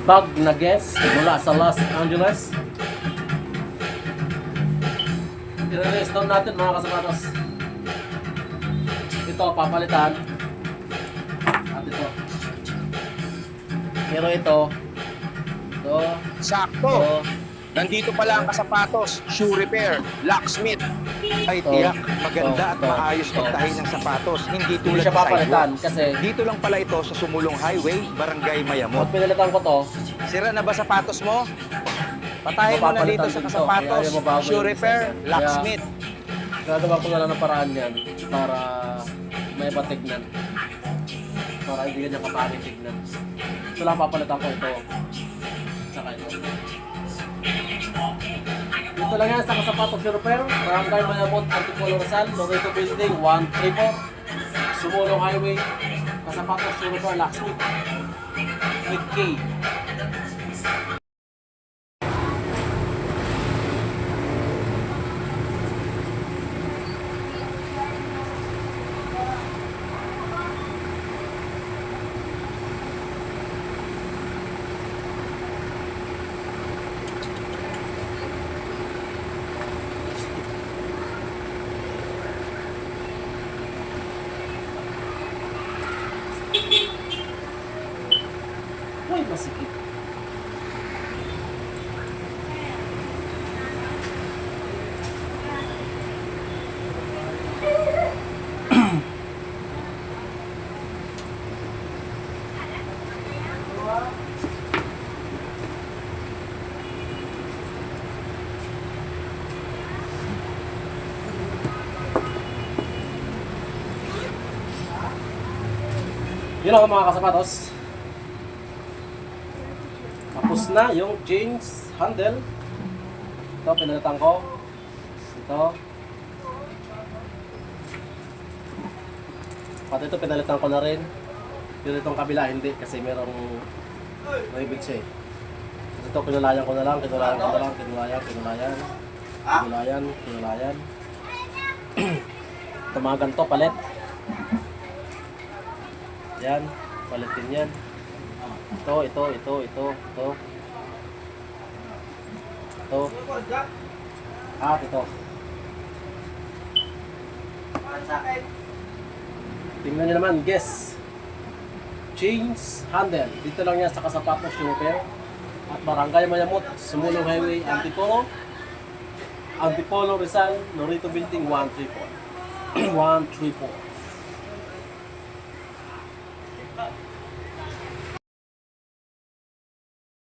bag na guess mula sa Los Angeles. I-release natin mga kasapatos. Ito, papalitan. At ito. Pero ito. Sakto. Nandito pala ang kasapatos, shoe repair, locksmith. Ay tiyak, maganda at maayos magtahi ng sapatos. Hindi Hindi tulad siya sa papalitan sidewalk. kasi Dito lang pala ito sa Sumulong Highway, Barangay pag Mayamot. pinalitan ko to, Sira na ba sapatos mo? Patayin mo na dito sa kasapatos, shoe repair, locksmith. gagawa ko na lang ng paraan yan para may patignan. Para hindi ganyan kapaling tignan. Ito lang papalitan ko ito. Saka ito. Dito lang yan sa kasapatos shoe repair. Barangay Mayamot, Antipolo Rizal, Loreto Building, 134. Sumulong Highway. Kasapatos shoe repair, locksmith. 8K. Uy, masikip. Yun lang mga kasapatos. Tapos na yung chains handle. Ito, pinalitan ko. Ito. Pati ito, pinalitan ko na rin. Pero itong kabila, hindi. Kasi merong naibig siya eh. Ito, pinulayan ko na lang. Pinulayan ko na lang. Pinulayan. Ito mga ganito, palit. Yan, palitin yan. Ito. At ito. Tingnan nyo naman, guess. Chains handle. Dito lang yan sa kasapatos shoe repair. At Barangay Mayamot, Sumulong Highway, Antipolo Rizal, Loreto Building, 134. 134.